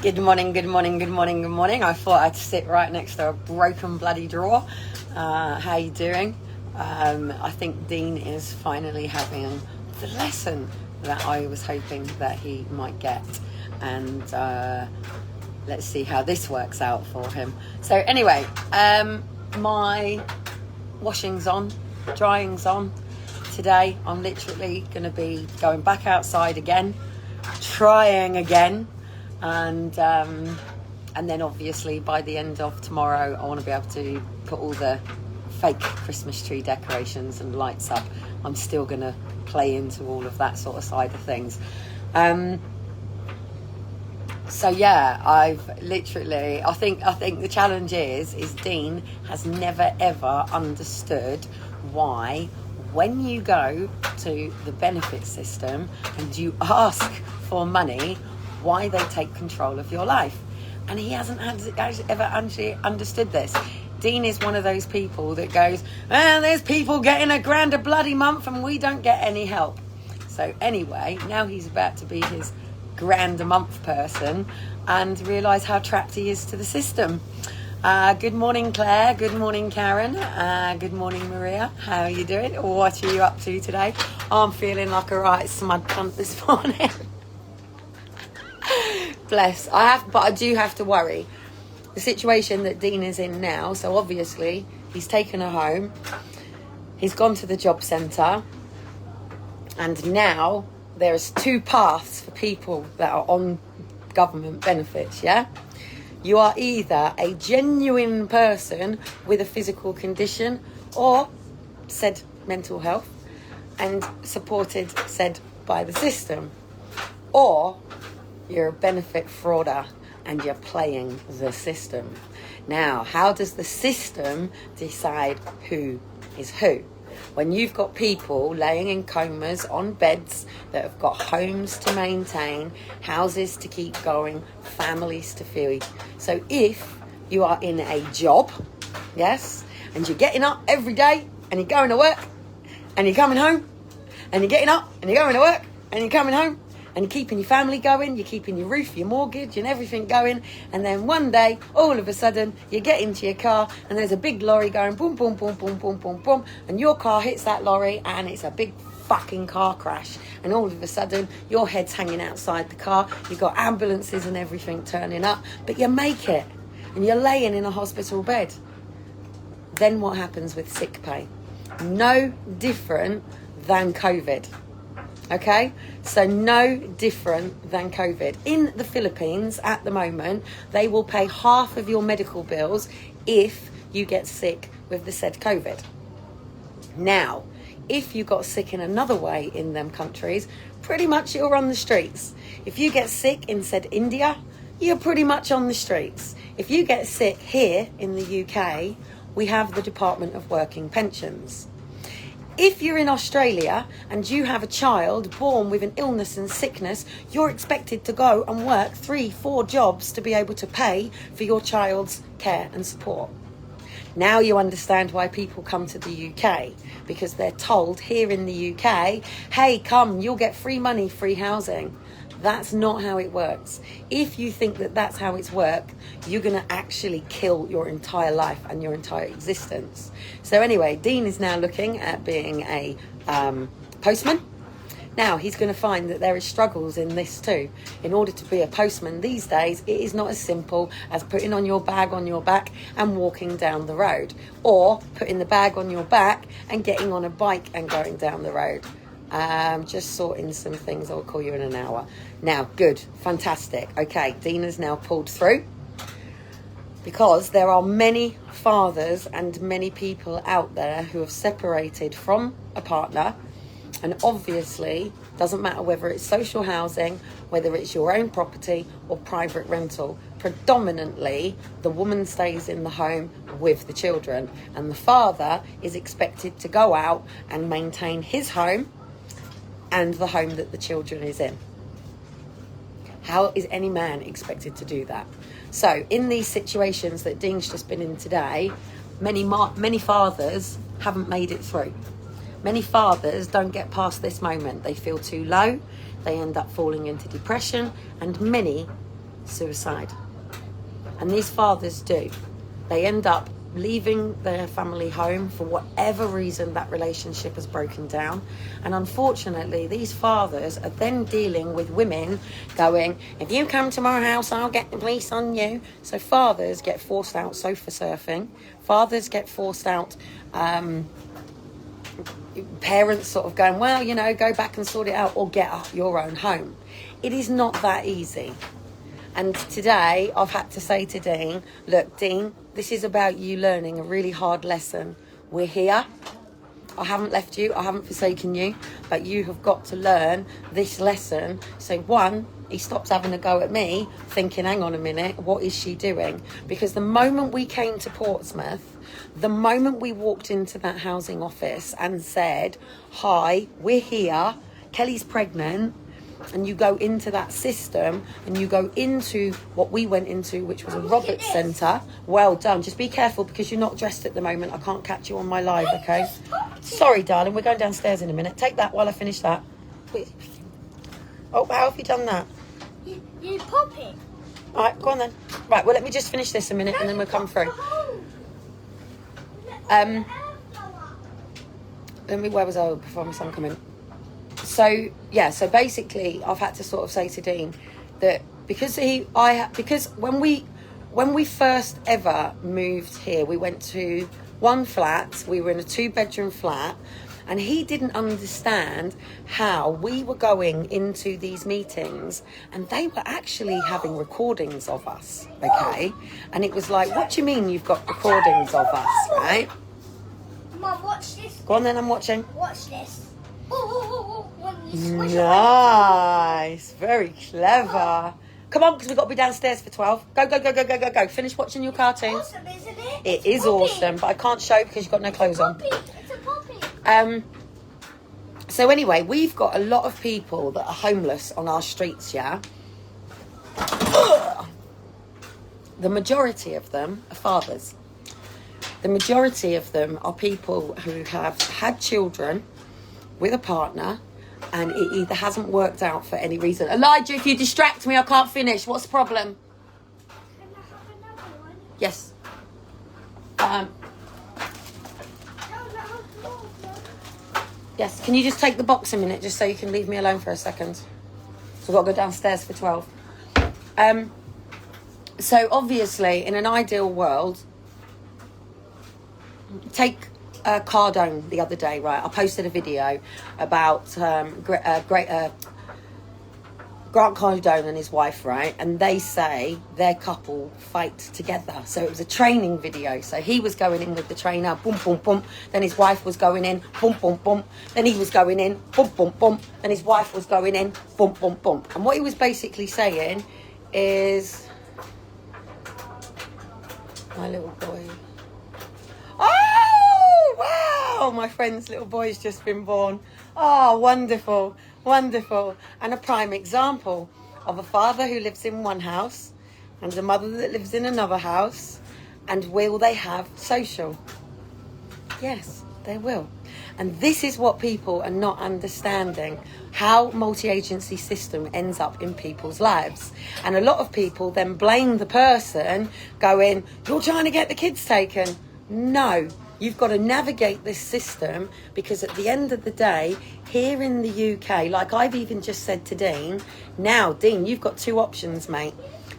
Good morning, good morning, good morning, good morning. I thought I'd sit right next to a broken bloody drawer. How you doing? I think Dean is finally having the lesson that I was hoping that he might get. And let's see how this works out for him. So anyway, my washing's on, drying's on. Today I'm literally going to be going back outside again, trying again. And then obviously by the end of tomorrow I want to be able to put all the fake Christmas tree decorations and lights up. I'm still going to play into all of that sort of side of things. So yeah, I've literally, I think the challenge is Dean has never ever understood why when you go to the benefit system and you ask for money, why they take control of your life. And he hasn't ever actually understood this. Dean is one of those people that goes, there's people getting $1,000 a bloody month and we don't get any help. So anyway, now he's about to be his $1,000 a month person and realise how trapped he is to the system. Good morning, Claire. Good morning, Karen. Good morning, Maria. How are you doing? What are you up to today? I'm feeling like a right smud cunt this morning. Bless. But I do have to worry. The situation that Dean is in now, so obviously he's taken her home, he's gone to the job centre, and now there's two paths for people that are on government benefits, yeah? You are either a genuine person with a physical condition or said mental health and supported said by the system, or you're a benefit frauder and you're playing the system. Now, how does the system decide who is who? When you've got people laying in comas on beds that have got homes to maintain, houses to keep going, families to feed. So if you are in a job, yes, and you're getting up every day and you're going to work and you're coming home and you're getting up and you're going to work and you're coming home, and you're keeping your family going, you're keeping your roof, your mortgage and everything going, and then one day, all of a sudden, you get into your car and there's a big lorry going boom, boom, boom, boom, boom, boom, boom, and your car hits that lorry and it's a big fucking car crash, and all of a sudden, your head's hanging outside the car, you've got ambulances and everything turning up, but you make it, and you're laying in a hospital bed. Then what happens with sick pay? No different than COVID. Okay, so no different than COVID. In the Philippines at the moment, they will pay half of your medical bills if you get sick with the said COVID. Now, if you got sick in another way in them countries, pretty much you're on the streets. If you get sick in said India, you're pretty much on the streets. If you get sick here in the UK, we have the Department of Working Pensions. If you're in Australia and you have a child born with an illness and sickness, you're expected to go and work 3-4 jobs to be able to pay for your child's care and support. Now you understand why people come to the UK, because they're told here in the UK, hey, come, you'll get free money, free housing. That's not how it works. If you think that that's how it's worked, you're going to actually kill your entire life and your entire existence. So anyway, Dean is now looking at being a postman. Now, he's going to find that there is struggles in this too. In order to be a postman these days, it is not as simple as putting on your bag on your back and walking down the road, or putting the bag on your back and getting on a bike and going down the road. Just sorting some things. I'll call you in an hour. Now, good, fantastic. Okay, Dean has now pulled through, because there are many fathers and many people out there who have separated from a partner, and obviously doesn't matter whether it's social housing, whether it's your own property or private rental. Predominantly, the woman stays in the home with the children, and the father is expected to go out and maintain his home and the home that the children is in. How is any man expected to do that? So in these situations that Dean's just been in today, many fathers haven't made it through. Many fathers don't get past this moment. They feel too low. They end up falling into depression, and many suicide. And these fathers do. They end up leaving their family home for whatever reason that relationship has broken down. And unfortunately, these fathers are then dealing with women going, if you come to my house, I'll get the police on you. So fathers get forced out sofa surfing. Fathers get forced out, parents sort of going, well, you know, go back and sort it out or get up your own home. It is not that easy. And today I've had to say to Dean, look, Dean, this is about you learning a really hard lesson. We're here. I haven't left you. I haven't forsaken you. But you have got to learn this lesson. So one, he stops having a go at me, thinking, hang on a minute, what is she doing? Because the moment we came to Portsmouth, the moment we walked into that housing office and said, hi, we're here, Kellie's pregnant, and you go into that system and you go into what we went into, which was a Roberts Centre. Well done. Just be careful because you're not dressed at the moment. I can't catch you on my live, okay? Sorry, darling. We're going downstairs in a minute. Take that while I finish that. Oh, how have you done that? You pop it. All right, go on then. Right, well, let me just finish this a minute and then we'll come through. Where was I before my son come in? So yeah, so basically I've had to sort of say to Dean that because when we first ever moved here, we went to one flat, we were in a 2-bedroom flat, and he didn't understand how we were going into these meetings and they were actually having recordings of us, okay? And it was like, what do you mean you've got recordings of us, right? Mum, watch this. Go on then, I'm watching. Watch this. Nice, very clever. Come on, because we've got to be downstairs for 12. Go. Finish watching your cartoons. Awesome, isn't it? It is awesome, but I can't show because you've got no clothes on. It's a puppy. So anyway, we've got a lot of people that are homeless on our streets, yeah? The majority of them are fathers. The majority of them are people who have had children with a partner and it either hasn't worked out for any reason. Elijah, if you distract me, I can't finish. What's the problem? Can I have another one? Yes. Yes, can you just take the box a minute just so you can leave me alone for a second? So I've got to go downstairs for 12. So obviously, in an ideal world, take Cardone the other day, right? I posted a video about Grant Cardone and his wife, right? And they say their couple fight together. So it was a training video. So he was going in with the trainer, boom, boom, boom. Then his wife was going in, boom, boom, boom. Then he was going in, boom, boom, boom. Then his wife was going in, boom, boom, boom. And what he was basically saying is, my little boy. Oh, wow! My friend's little boy's just been born. Oh, wonderful, wonderful. And a prime example of a father who lives in one house and a mother that lives in another house. And will they have social? Yes, they will. And this is what people are not understanding, how multi-agency system ends up in people's lives. And a lot of people then blame the person going, you're trying to get the kids taken. No, you've got to navigate this system because at the end of the day, here in the UK, like I've even just said to Dean, now, Dean, you've got 2 options, mate.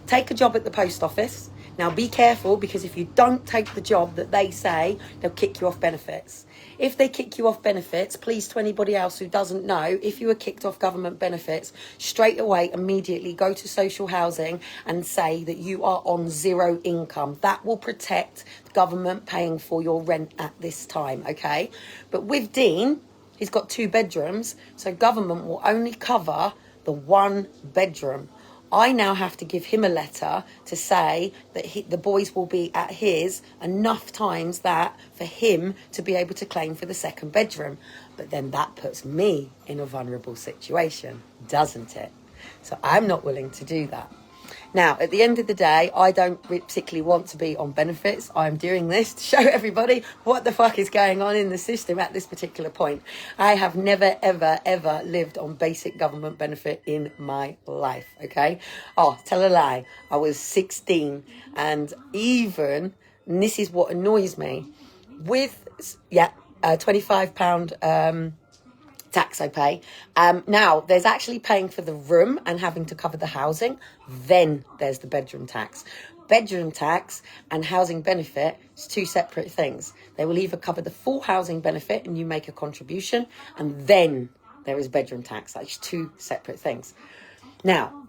Take a job at the post office. Now, be careful because if you don't take the job that they say, they'll kick you off benefits. If they kick you off benefits, please, to anybody else who doesn't know, if you are kicked off government benefits, straight away, immediately go to social housing and say that you are on 0 income. That will protect the government paying for your rent at this time, okay? But with Dean, he's got 2 bedrooms, so government will only cover the 1 bedroom. I now have to give him a letter to say that the boys will be at his enough times that for him to be able to claim for the 2nd bedroom. But then that puts me in a vulnerable situation, doesn't it? So I'm not willing to do that. Now, at the end of the day, I don't particularly want to be on benefits. I'm doing this to show everybody what the fuck is going on in the system at this particular point. I have never, ever, ever lived on basic government benefit in my life, okay? Oh, tell a lie. I was 16 and even, and this is what annoys me, with, £25 tax I pay. Now, there's actually paying for the room and having to cover the housing. Then there's the bedroom tax. Bedroom tax and housing benefit is two separate things. They will either cover the full housing benefit and you make a contribution, and then there is bedroom tax. That's two separate things. Now,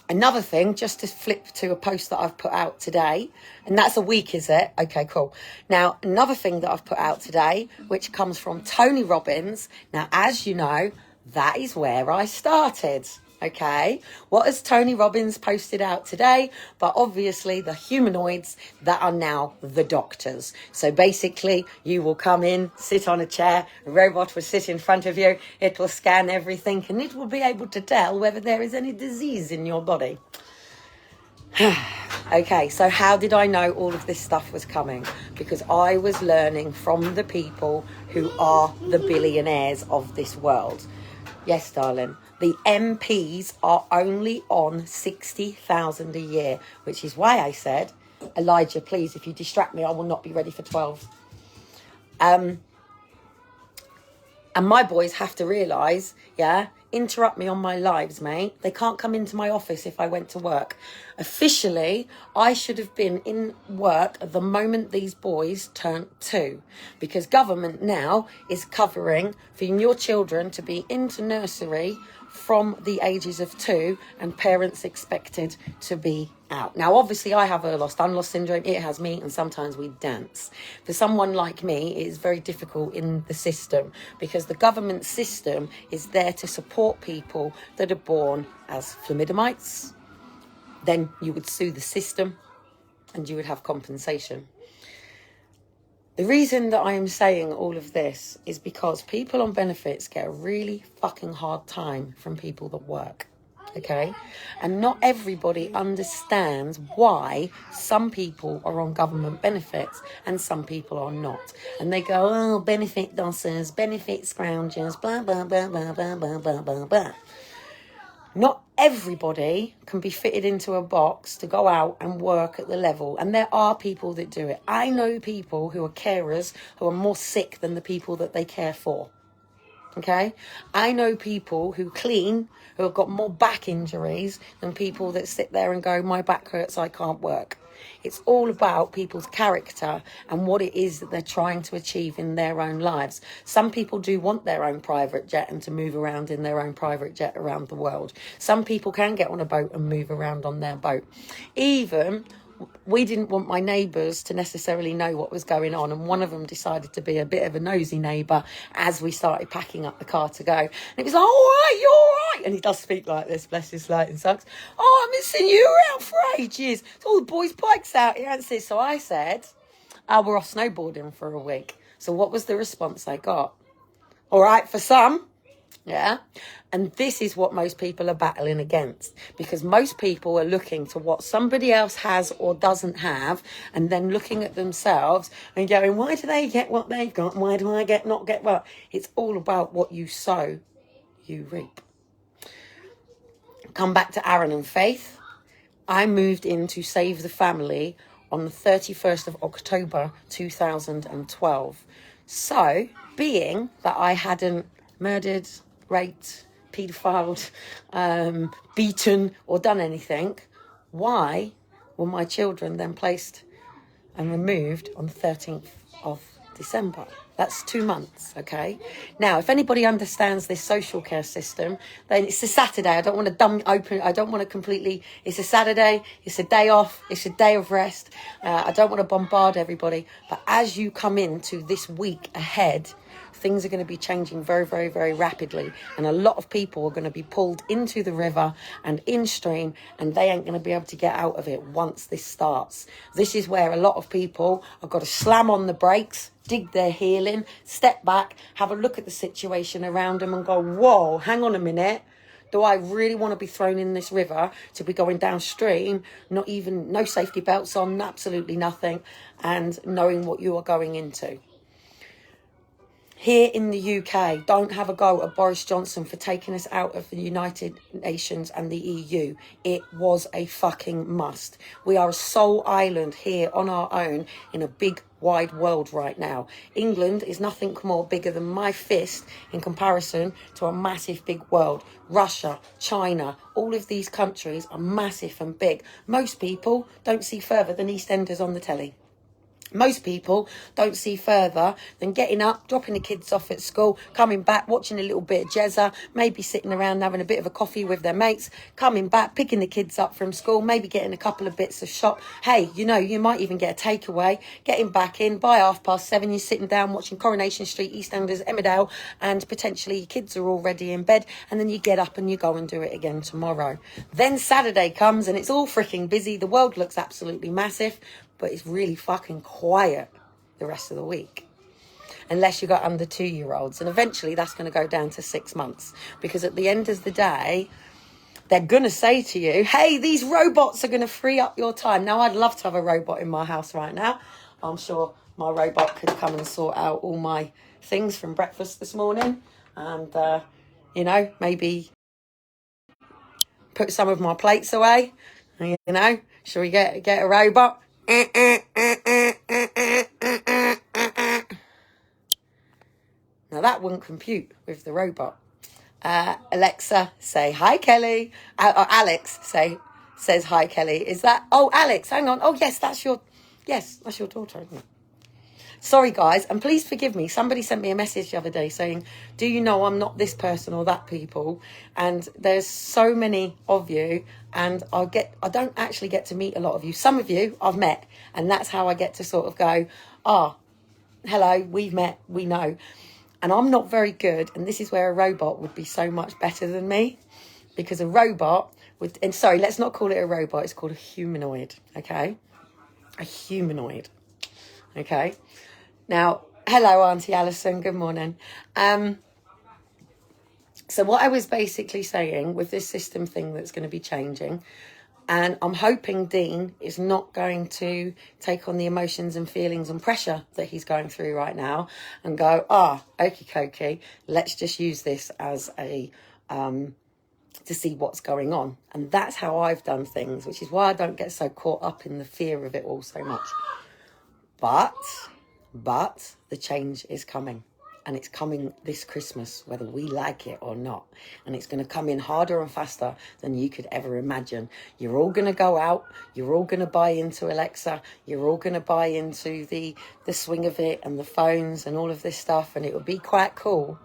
another thing, just to flip to a post that I've put out today, and that's a week, is it? Okay, cool. Now, another thing that I've put out today, which comes from Tony Robbins. Now, as you know, that is where I started, okay? What has Tony Robbins posted out today? But obviously the humanoids that are now the doctors. So basically, you will come in, sit on a chair, a robot will sit in front of you, it will scan everything, and it will be able to tell whether there is any disease in your body. Okay, so how did I know all of this stuff was coming? Because I was learning from the people who are the billionaires of this world. Yes, darling. The MPs are only on 60,000 a year, which is why I said, Elijah, please, if you distract me, I will not be ready for 12. And my boys have to realise, interrupt me on my lives, mate. They can't come into my office if I went to work. Officially, I should have been in work the moment these boys turned 2, because government now is covering for your children to be into nursery from the ages of 2 and parents expected to be out. Now, obviously, I have a lost-unlost syndrome. It has me, and sometimes we dance. For someone like me, it is very difficult in the system because the government system is there to support people that are born as thalidomide. Then you would sue the system and you would have compensation. The reason that I am saying all of this is because people on benefits get a really fucking hard time from people that work, okay? And not everybody understands why some people are on government benefits and some people are not. And they go, oh, benefit dossers, benefit scroungers, blah, blah, blah, blah, blah, blah, blah, blah, blah. Not everybody can be fitted into a box to go out and work at the level. And there are people that do it. I know people who are carers who are more sick than the people that they care for. Okay? I know people who clean who have got more back injuries than people that sit there and go, my back hurts, I can't work. It's all about people's character and what it is that they're trying to achieve in their own lives. Some people do want their own private jet and to move around in their own private jet around the world. Some people can get on a boat and move around on their boat. Even we didn't want my neighbours to necessarily know what was going on, and one of them decided to be a bit of a nosy neighbour as we started packing up the car to go. And it was like, all right, you're all right. And he does speak like this, bless his lightning socks. Oh, I'm missing you around for ages. It's all the boys' bikes out here. And so I said, we're off snowboarding for a week. So what was the response I got? All right, for some. Yeah. And this is what most people are battling against, because most people are looking to what somebody else has or doesn't have, and then looking at themselves and going, why do they get what they've got? Why do I not get what? It's all about what you sow, you reap. Come back to Aaron and Faith. I moved in to save the family on the 31st of October 2012. So, being that I hadn't murdered, raped, paedophiled, beaten or done anything, why were my children then placed and removed on the 13th of December? That's 2 months, okay? Now, if anybody understands this social care system, then it's a Saturday. I don't want to completely, it's a Saturday, it's a day off, it's a day of rest. I don't want to bombard everybody. But as you come into this week ahead, things are going to be changing very, very, very rapidly. And a lot of people are going to be pulled into the river and in stream, and they ain't going to be able to get out of it once this starts. This is where a lot of people have got to slam on the brakes, dig their heel in, step back, have a look at the situation around them and go, whoa, hang on a minute. Do I really want to be thrown in this river to be going downstream, no safety belts on, absolutely nothing, and knowing what you are going into? Here in the UK, don't have a go at Boris Johnson for taking us out of the United Nations and the EU. It was a fucking must. We are a sole island here on our own in a big, wide world right now. England is nothing more bigger than my fist in comparison to a massive, big world. Russia, China, all of these countries are massive and big. Most people don't see further than EastEnders on the telly. Most people don't see further than getting up, dropping the kids off at school, coming back, watching a little bit of Jezza, maybe sitting around having a bit of a coffee with their mates, coming back, picking the kids up from school, maybe getting a couple of bits of shop. Hey, you know, you might even get a takeaway, getting back in by 7:30, you're sitting down watching Coronation Street, EastEnders, Emmerdale, and potentially your kids are already in bed, and then you get up and you go and do it again tomorrow. Then Saturday comes and it's all freaking busy. The world looks absolutely massive, but it's really fucking quiet the rest of the week. Unless you got under 2-year-olds. And eventually that's going to go down to 6 months. Because at the end of the day, they're going to say to you, hey, these robots are going to free up your time. Now, I'd love to have a robot in my house right now. I'm sure my robot could come and sort out all my things from breakfast this morning. And, you know, maybe put some of my plates away. You know, shall we get a robot? Now that wouldn't compute with the robot. Alexa, say hi, Kelly. Alex says hi, Kelly. Is that? Oh, Alex, hang on. Oh, yes, that's your daughter, isn't it? Sorry, guys, and please forgive me. Somebody sent me a message the other day saying, do you know I'm not this person or that people? And there's so many of you, and I don't actually get to meet a lot of you. Some of you I've met, and that's how I get to sort of go, hello, we've met, we know. And I'm not very good, and this is where a robot would be so much better than me, because a robot would, and sorry, let's not call it a robot, it's called a humanoid, okay? A humanoid, okay? Now, hello, Auntie Alison. Good morning. So what I was basically saying with this system thing that's going to be changing, and I'm hoping Dean is not going to take on the emotions and feelings and pressure that he's going through right now and go, okie dokie, let's just use this as a, to see what's going on. And that's how I've done things, which is why I don't get so caught up in the fear of it all so much. But the change is coming, and it's coming this Christmas, whether we like it or not. And it's going to come in harder and faster than you could ever imagine. You're all going to go out. You're all going to buy into Alexa. You're all going to buy into the swing of it and the phones and all of this stuff. And it will be quite cool.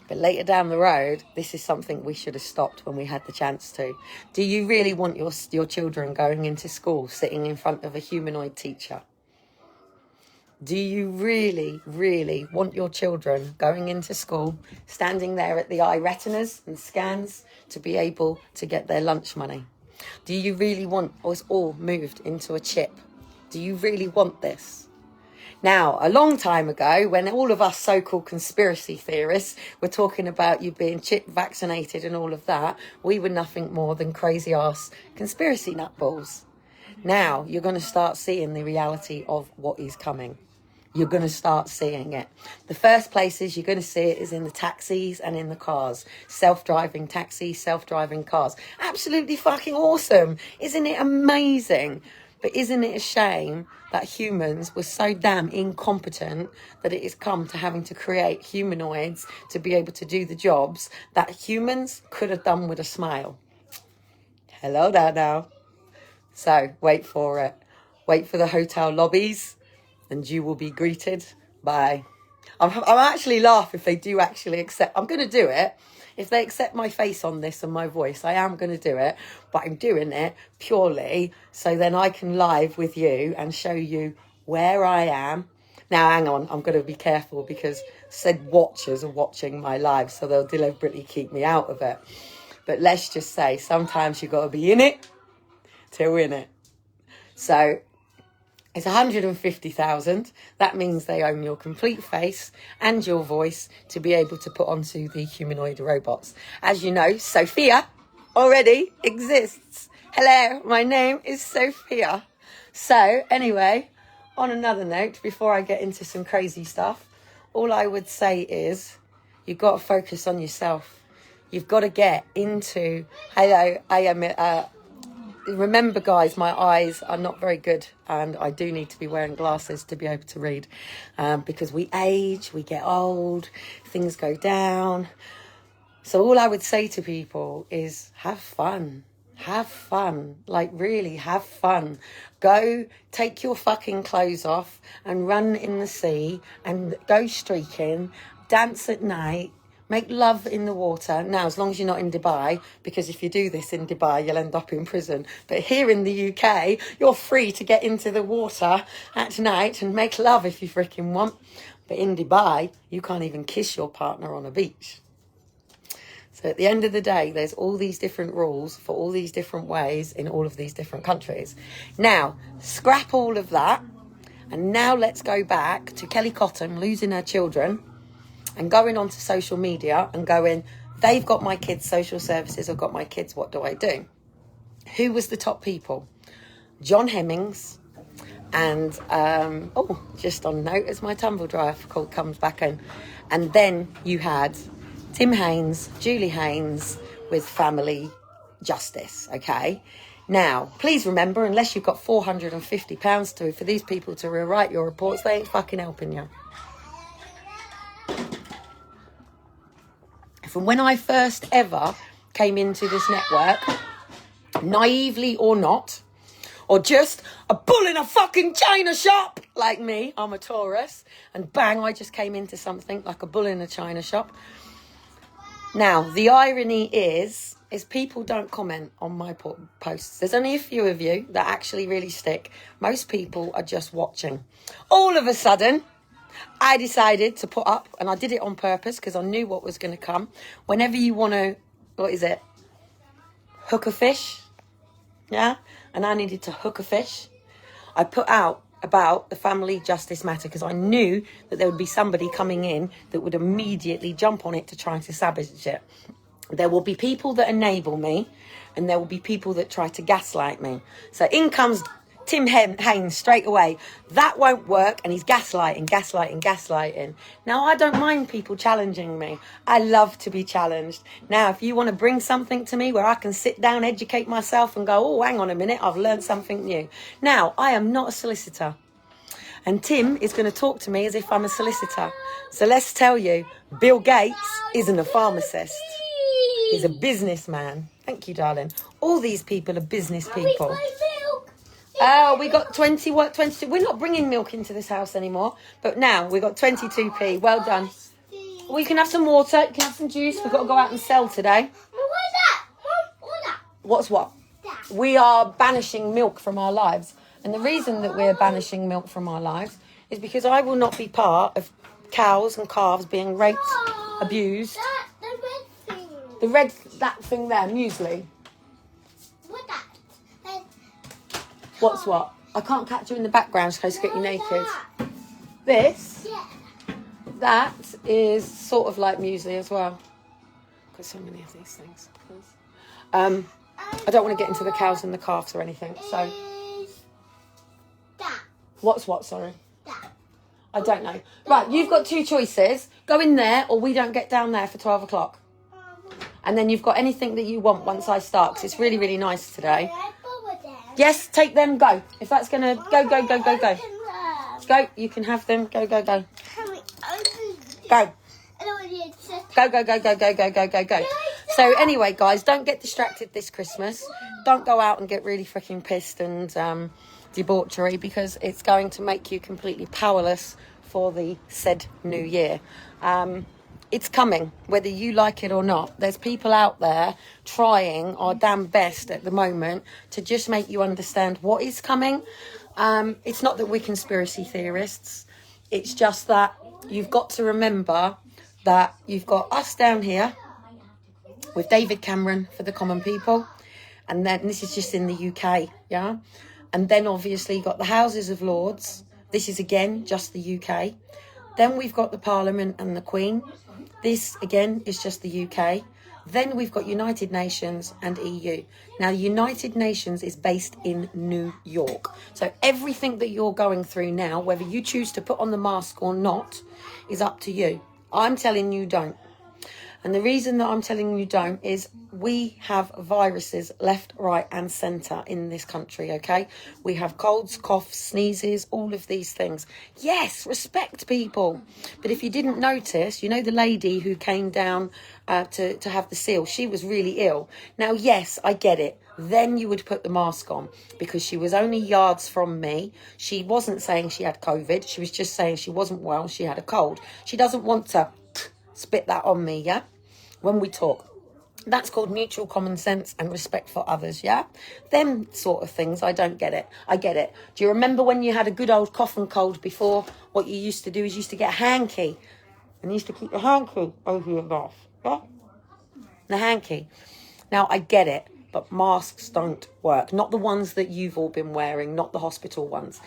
But later down the road, this is something we should have stopped when we had the chance to. Do you really want your children going into school sitting in front of a humanoid teacher? Do you really, really want your children going into school, standing there at the eye retinas and scans to be able to get their lunch money? Do you really want us all moved into a chip? Do you really want this? Now, a long time ago, when all of us so-called conspiracy theorists were talking about you being chip vaccinated and all of that, we were nothing more than crazy-ass conspiracy nutballs. Now, you're going to start seeing the reality of what is coming. You're going to start seeing it. The first places you're going to see it is in the taxis and in the cars. Self-driving taxis, self-driving cars. Absolutely fucking awesome. Isn't it amazing? But isn't it a shame that humans were so damn incompetent that it has come to having to create humanoids to be able to do the jobs that humans could have done with a smile? Hello there now. So wait for it. Wait for the hotel lobbies, and you will be greeted by... I'm actually laugh if they do actually accept... I'm going to do it. If they accept my face on this and my voice, I am going to do it. But I'm doing it purely so then I can live with you and show you where I am. Now, hang on. I'm going to be careful because said watchers are watching my live, so they'll deliberately keep me out of it. But let's just say sometimes you've got to be in it to win it. So... It's 150,000. That means they own your complete face and your voice to be able to put onto the humanoid robots. As you know, Sophia already exists. Hello, my name is Sophia. So anyway, on another note, before I get into some crazy stuff, all I would say is you've got to focus on yourself. You've got to get into, hello, I am... remember, guys, my eyes are not very good and I do need to be wearing glasses to be able to read because we age, we get old, things go down. So all I would say to people is have fun. Have fun. Like, really have fun. Go take your fucking clothes off and run in the sea and go streaking, dance at night, make love in the water. Now, as long as you're not in Dubai, because if you do this in Dubai, you'll end up in prison. But here in the UK, you're free to get into the water at night and make love if you freaking want. But in Dubai, you can't even kiss your partner on a beach. So at the end of the day, there's all these different rules for all these different ways in all of these different countries. Now, scrap all of that. And now let's go back to Kellie Cotton losing her children and going onto social media and going, they've got my kids' social services, I've got my kids, what do I do? Who was the top people? John Hemmings and, just on note, as my tumble dryer call comes back in. And then you had Tim Haynes, Julie Haynes with Family Justice, okay? Now, please remember, unless you've got £450 for these people to rewrite your reports, they ain't fucking helping you. From when I first ever came into this network, naively or not, or just a bull in a fucking china shop like me, I'm a Taurus, and bang, I just came into something like a bull in a china shop. Now, the irony is people don't comment on my posts. There's only a few of you that actually really stick. Most people are just watching. All of a sudden, I decided to put up, and I did it on purpose because I knew what was going to come. Whenever you want to, hook a fish, yeah? And I needed to hook a fish. I put out about the family justice matter because I knew that there would be somebody coming in that would immediately jump on it to try to sabotage it. There will be people that enable me and there will be people that try to gaslight me. So in comes Tim Haynes straight away. That won't work, and he's gaslighting. Now, I don't mind people challenging me. I love to be challenged. Now, if you want to bring something to me where I can sit down, educate myself and go, oh, hang on a minute, I've learned something new. Now, I am not a solicitor. And Tim is going to talk to me as if I'm a solicitor. So let's tell you, Bill Gates isn't a pharmacist. He's a businessman. Thank you, darling. All these people are business people. Oh, we got 22. We're not bringing milk into this house anymore. But now we got 22p. Well done. Well, you can have some water. You can have some juice. We've got to go out and sell today. What's that? What's what? We are banishing milk from our lives. And the reason that we're banishing milk from our lives is because I will not be part of cows and calves being raped, abused. The red that thing there, muesli. What that? What's what? I can't catch you in the background in case I get you naked. This, that is sort of like muesli as well. Got so many of these things. I don't want to get into the cows and the calves or anything. So, what's what? Sorry, I don't know. Right, you've got two choices. Go in there, or we don't get down there for 12 o'clock. And then you've got anything that you want once I start, because it's really, really nice today. Yes, take them, go. If that's going to go. Go, you can have them. Go. Go. Go. So anyway, guys, don't get distracted this Christmas. Don't go out and get really freaking pissed and debauchery, because it's going to make you completely powerless for the said new year. It's coming, whether you like it or not. There's people out there trying our damn best at the moment to just make you understand what is coming. It's not that we're conspiracy theorists. It's just that you've got to remember that you've got us down here with David Cameron for the common people. And then this is just in the UK, yeah? And then obviously you've got the Houses of Lords. This is again just the UK. Then we've got the Parliament and the Queen. This again is just the UK. Then we've got United Nations and EU. Now, United Nations is based in New York. So everything that you're going through now, whether you choose to put on the mask or not, is up to you. I'm telling you don't. And the reason that I'm telling you don't is we have viruses left, right and centre in this country, okay? We have colds, coughs, sneezes, all of these things. Yes, respect people. But if you didn't notice, you know the lady who came down to have the seal, she was really ill. Now, yes, I get it. Then you would put the mask on because she was only yards from me. She wasn't saying she had COVID. She was just saying she wasn't well. She had a cold. She doesn't want to spit that on me, yeah? When we talk. That's called mutual common sense and respect for others, yeah? Them sort of things, I don't get it. I get it. Do you remember when you had a good old cough and cold before? What you used to do is you used to get a hanky. And you used to keep the hanky over your mouth, yeah? The hanky. Now, I get it, but masks don't work. Not the ones that you've all been wearing, not the hospital ones.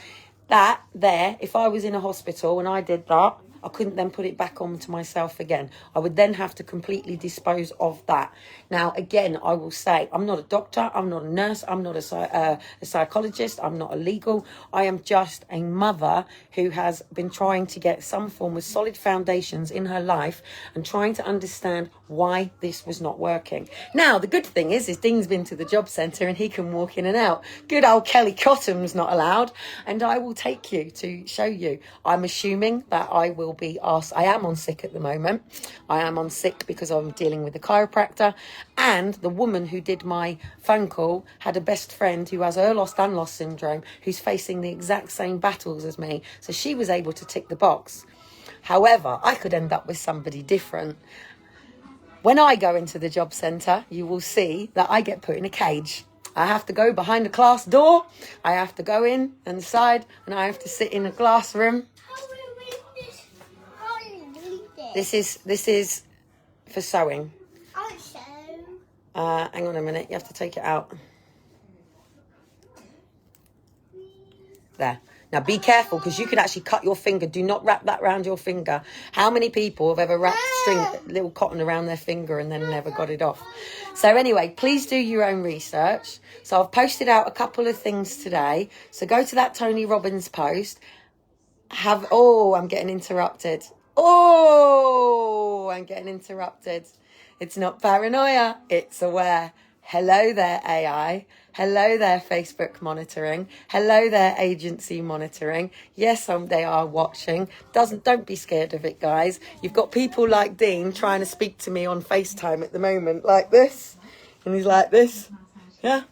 That, there, if I was in a hospital and I did that, I couldn't then put it back on to myself again. I would then have to completely dispose of that. Now, again, I will say, I'm not a doctor, I'm not a nurse, I'm not a psychologist, I'm not a legal. I am just a mother who has been trying to get some form of solid foundations in her life and trying to understand why this was not working. Now, the good thing is Dean's been to the job centre and he can walk in and out. Good old Kellie Cotham's not allowed. And I will take you to show you. I'm assuming that I will be asked. I am on sick at the moment. I am on sick because I'm dealing with a chiropractor, and the woman who did my phone call had a best friend who has Ehlers-Danlos syndrome, who's facing the exact same battles as me, so she was able to tick the box. However, I could end up with somebody different. When I go into the job centre, you will see that I get put in a cage. I have to go behind a class door, I have to go in and side, and I have to sit in a glass room. This is for sewing. Hang on a minute, you have to take it out. There. Now be careful because you can actually cut your finger. Do not wrap that around your finger. How many people have ever wrapped little cotton around their finger and then never got it off? So anyway, please do your own research. So I've posted out a couple of things today. So go to that Tony Robbins post. I'm getting interrupted. I'm getting interrupted. It's not paranoia, it's aware. Hello there, AI. Hello there, Facebook monitoring. Hello there, agency monitoring. Yes, they are watching. Don't be scared of it, guys. You've got people like Dean trying to speak to me on FaceTime at the moment, like this. And he's like this. Yeah.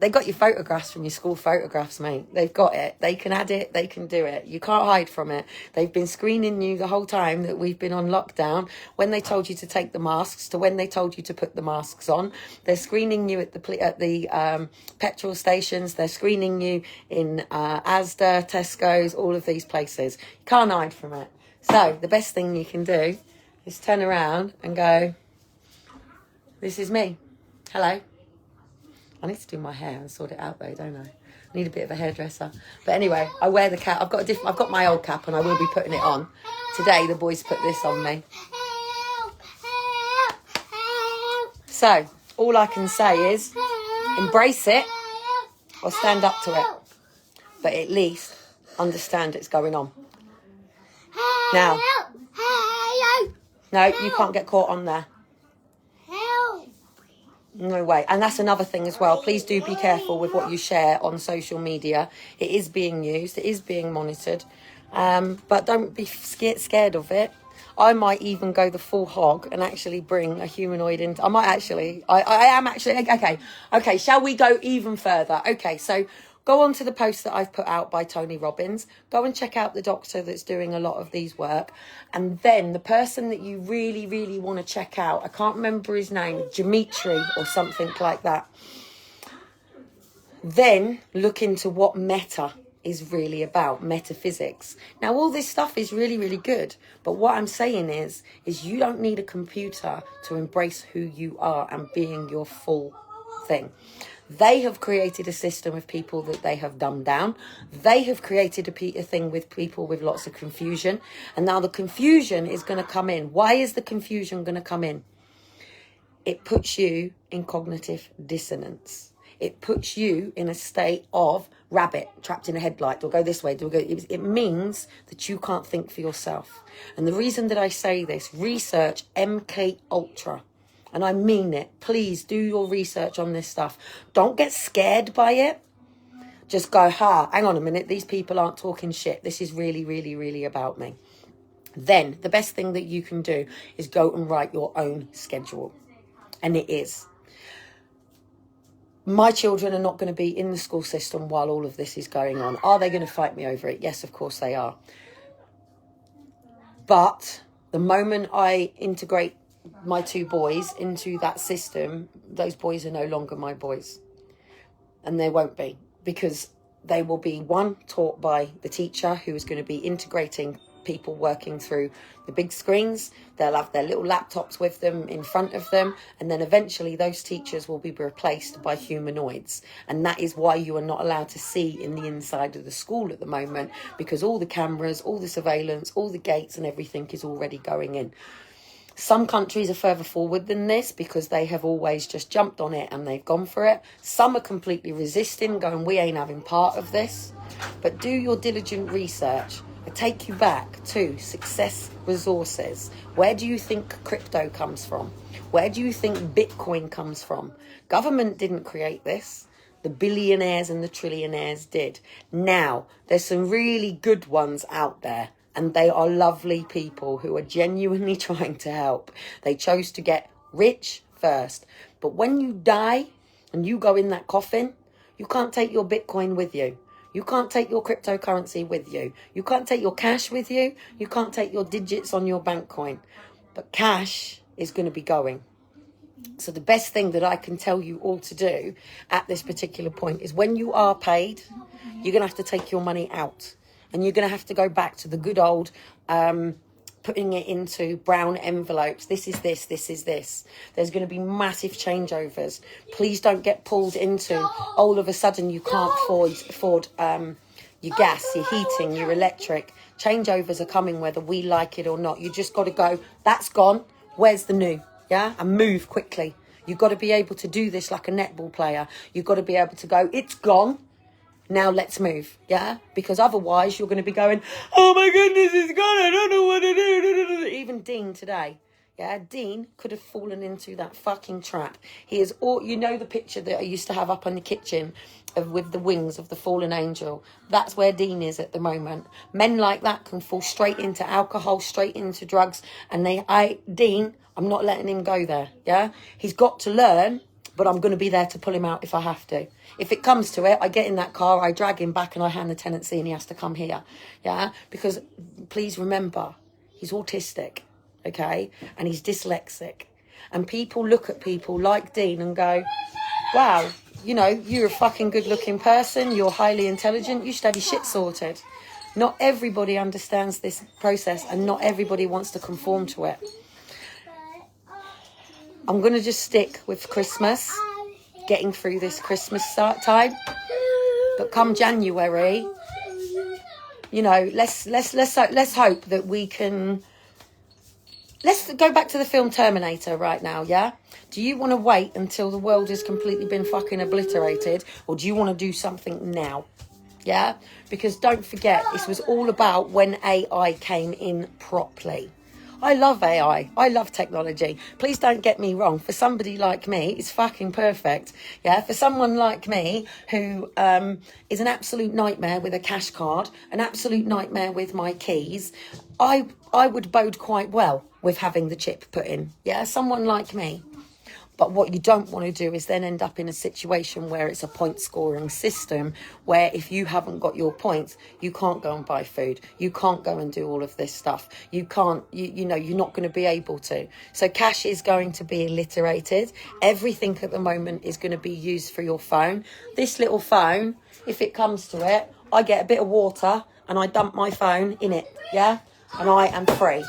They got your photographs from your school photographs, mate. They've got it. They can add it. They can do it. You can't hide from it. They've been screening you the whole time that we've been on lockdown. When they told you to take the masks to when they told you to put the masks on. They're screening you at the petrol stations. They're screening you in Asda, Tesco's, all of these places. You can't hide from it. So the best thing you can do is turn around and go, this is me. Hello. I need to do my hair and sort it out though, don't I? I need a bit of a hairdresser. But anyway, I wear the cap. I've got my old cap and I will be putting it on. Today the boys put this on me. So all I can say is embrace it or stand up to it. But at least understand it's going on. Now, no, you can't get caught on there. No way. And that's another thing as well. Please do be careful with what you share on social media. It is being used. It is being monitored. But don't be scared of it. I might even go the full hog and actually bring a humanoid in. I am actually. Okay. Shall we go even further? Okay. So go on to the post that I've put out by Tony Robbins. Go and check out the doctor that's doing a lot of these work. And then the person that you really, really want to check out, I can't remember his name, Dimitri or something like that. Then look into what meta is really about, metaphysics. Now, all this stuff is really, really good. But what I'm saying is you don't need a computer to embrace who you are and being your full thing. They have created a system of people that they have dumbed down. They have created a thing with people with lots of confusion. And now the confusion is going to come in. Why is the confusion going to come in? It puts you in cognitive dissonance. It puts you in a state of rabbit trapped in a headlight. Do I go this way? Do I go? It means that you can't think for yourself. And the reason that I say this, research MK Ultra. And I mean it. Please do your research on this stuff. Don't get scared by it. Just go, hang on a minute. These people aren't talking shit. This is really, really, really about me. Then the best thing that you can do is go and write your own schedule. And it is. My children are not going to be in the school system while all of this is going on. Are they going to fight me over it? Yes, of course they are. But the moment I integrate my 2 boys into that system, those boys are no longer my boys. And they won't be, because they will be, one, taught by the teacher who is going to be integrating people working through the big screens. They'll have their little laptops with them in front of them, and then eventually those teachers will be replaced by humanoids. And that is why you are not allowed to see in the inside of the school at the moment, because all the cameras, all the surveillance, all the gates and everything is already going in. Some countries are further forward than this because they have always just jumped on it and they've gone for it. Some are completely resisting, going, we ain't having part of this. But do your diligent research. I take you back to Success Resources. Where do you think crypto comes from? Where do you think Bitcoin comes from? Government didn't create this. The billionaires and the trillionaires did. Now, there's some really good ones out there. And they are lovely people who are genuinely trying to help. They chose to get rich first. But when you die and you go in that coffin, you can't take your Bitcoin with you. You can't take your cryptocurrency with you. You can't take your cash with you. You can't take your digits on your bank coin. But cash is going to be going. So the best thing that I can tell you all to do at this particular point is when you are paid, you're going to have to take your money out. And you're going to have to go back to the good old putting it into brown envelopes. This is this, this is this. There's going to be massive changeovers. Please don't get pulled into, all of a sudden you can't afford your gas, your heating, your electric. Changeovers are coming whether we like it or not. You just got to go, that's gone, where's the new? Yeah, and move quickly. You've got to be able to do this like a netball player. You've got to be able to go, it's gone. Now let's move, yeah? Because otherwise you're going to be going, oh my goodness, it's gone, I don't know what to do. Even Dean today, yeah? Dean could have fallen into that fucking trap. He is all, you know the picture that I used to have up in the kitchen with the wings of the fallen angel? That's where Dean is at the moment. Men like that can fall straight into alcohol, straight into drugs. And Dean, I'm not letting him go there, yeah? He's got to learn, but I'm going to be there to pull him out if I have to. If it comes to it, I get in that car, I drag him back and I hand the tenancy and he has to come here. Yeah? Because please remember, he's autistic, okay? And he's dyslexic. And people look at people like Dean and go, wow, you know, you're a fucking good looking person. You're highly intelligent. You should have your shit sorted. Not everybody understands this process and not everybody wants to conform to it. I'm going to just stick with Christmas, getting through this Christmas time. But come January, you know, let's hope that we can. Let's go back to the film Terminator right now, yeah? Do you want to wait until the world has completely been fucking obliterated, or do you want to do something now? Yeah? Because don't forget, this was all about when AI came in properly. I love AI. I love technology. Please don't get me wrong. For somebody like me, it's fucking perfect. Yeah. For someone like me who is an absolute nightmare with a cash card, an absolute nightmare with my keys, I would bode quite well with having the chip put in. Yeah. Someone like me. But what you don't want to do is then end up in a situation where it's a point scoring system where if you haven't got your points, you can't go and buy food. You can't go and do all of this stuff. You can't, you know, you're not going to be able to. So cash is going to be alliterated. Everything at the moment is going to be used for your phone. This little phone, if it comes to it, I get a bit of water and I dump my phone in it. Yeah. And I am free.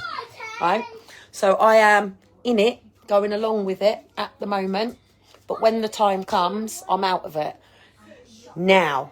Right. So I am in it, going along with it at the moment, But when the time comes, I'm out of it. Now,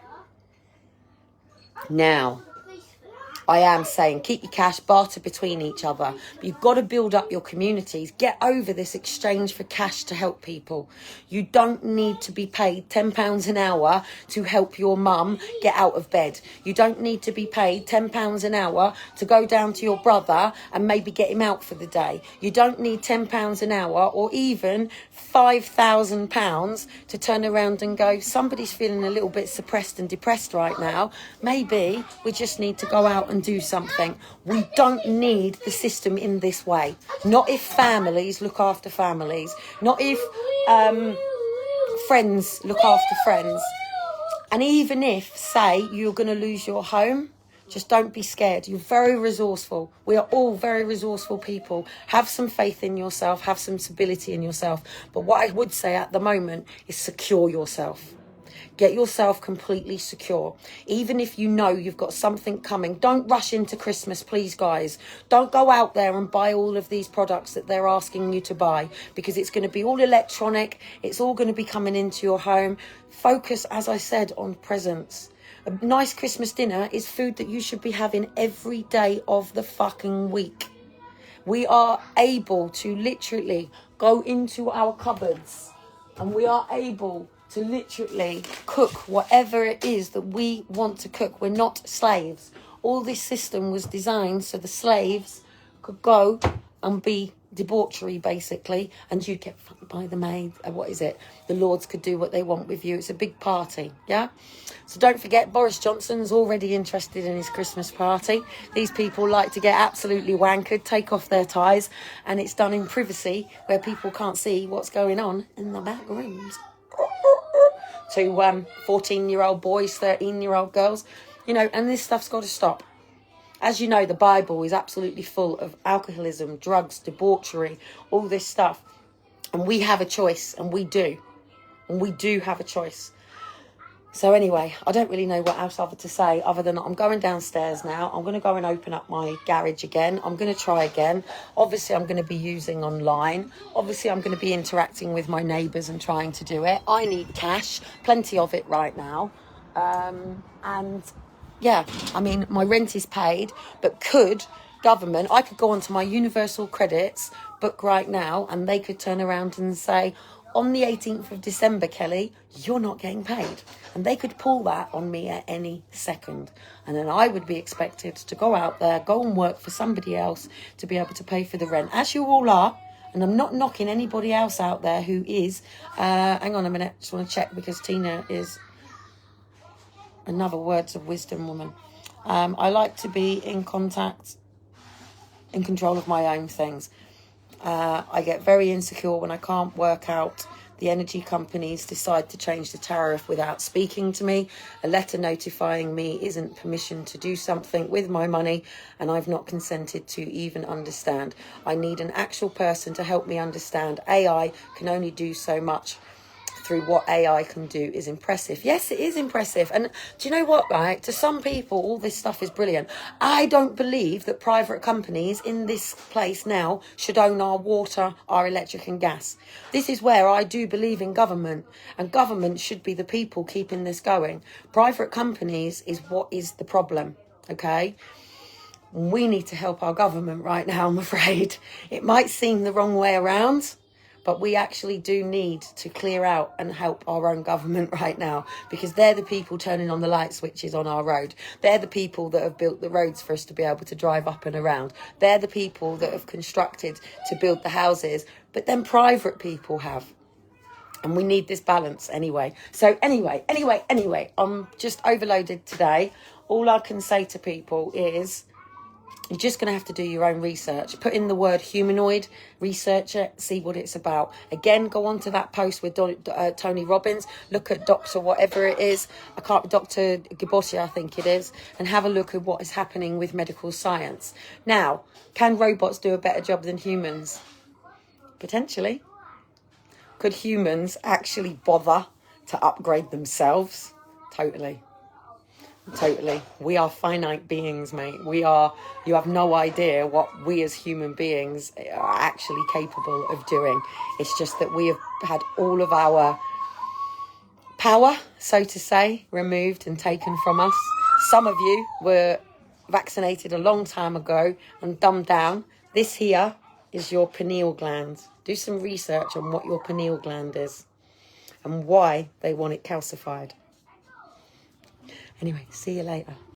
I am saying keep your cash, barter between each other. But you've got to build up your communities. Get over this exchange for cash to help people. You don't need to be paid £10 an hour to help your mum get out of bed. You don't need to be paid £10 an hour to go down to your brother and maybe get him out for the day. You don't need £10 an hour or even £5,000 to turn around and go, somebody's feeling a little bit suppressed and depressed right now. Maybe we just need to go out and do something. We don't need the system in this way. Not if families look after families. Not if friends look after friends. And even if, say, you're going to lose your home, just don't be scared. You're very resourceful. We are all very resourceful people. Have some faith in yourself. Have some stability in yourself. But what I would say at the moment is secure yourself. Get yourself completely secure. Even if you know you've got something coming, don't rush into Christmas, please, guys. Don't go out there and buy all of these products that they're asking you to buy, because it's going to be all electronic. It's all going to be coming into your home. Focus, as I said, on presents. A nice Christmas dinner is food that you should be having every day of the fucking week. We are able to literally go into our cupboards and we are able to literally cook whatever it is that we want to cook. We're not slaves. All this system was designed so the slaves could go and be debauchery, basically, and you'd get fucked by the maid. What is it? The lords could do what they want with you. It's a big party, yeah? So don't forget, Boris Johnson's already interested in his Christmas party. These people like to get absolutely wankered, take off their ties, and it's done in privacy where people can't see what's going on in the back rooms. To 14-year-old boys, 13-year-old girls, you know, and this stuff's got to stop. As you know, the Bible is absolutely full of alcoholism, drugs, debauchery, all this stuff. And we have a choice, and we do. And we do have a choice. So anyway, I don't really know what else other to say other than I'm going downstairs now. I'm going to go and open up my garage again. I'm going to try again. Obviously, I'm going to be using online. Obviously, I'm going to be interacting with my neighbours and trying to do it. I need cash, plenty of it right now. And yeah, I mean, my rent is paid, but government, I could go onto my universal credits book right now and they could turn around and say, on the 18th of December, Kelly, you're not getting paid. And they could pull that on me at any second. And then I would be expected to go out there, go and work for somebody else to be able to pay for the rent, as you all are. And I'm not knocking anybody else out there who is. Hang on a minute, just want to check because Tina is another words of wisdom woman. I like to be in control of my own things. I get very insecure when I can't work out. The energy companies decide to change the tariff without speaking to me. A letter notifying me isn't permission to do something with my money, and I've not consented to even understand. I need an actual person to help me understand. AI can only do so much. Through what AI can do is impressive. Yes, it is impressive. And do you know what, right? To some people, all this stuff is brilliant. I don't believe that private companies in this place now should own our water, our electric and gas. This is where I do believe in government. And government should be the people keeping this going. Private companies is what is the problem, okay? We need to help our government right now, I'm afraid. It might seem the wrong way around, but we actually do need to clear out and help our own government right now, because they're the people turning on the light switches on our road. They're the people that have built the roads for us to be able to drive up and around. They're the people that have constructed to build the houses, but then private people have. And we need this balance anyway. So anyway, I'm just overloaded today. All I can say to people is, you're just going to have to do your own research. Put in the word humanoid, research it, see what it's about. Again, go on to that post with Tony Robbins. Look at Dr. whatever it is. Dr. Gibotti, I think it is. And have a look at what is happening with medical science. Now, can robots do a better job than humans? Potentially. Could humans actually bother to upgrade themselves? Totally. Totally. We are finite beings, mate. You have no idea what we as human beings are actually capable of doing. It's just that we have had all of our power, so to say, removed and taken from us. Some of you were vaccinated a long time ago and dumbed down. This here is your pineal gland. Do some research on what your pineal gland is and why they want it calcified. Anyway, see you later.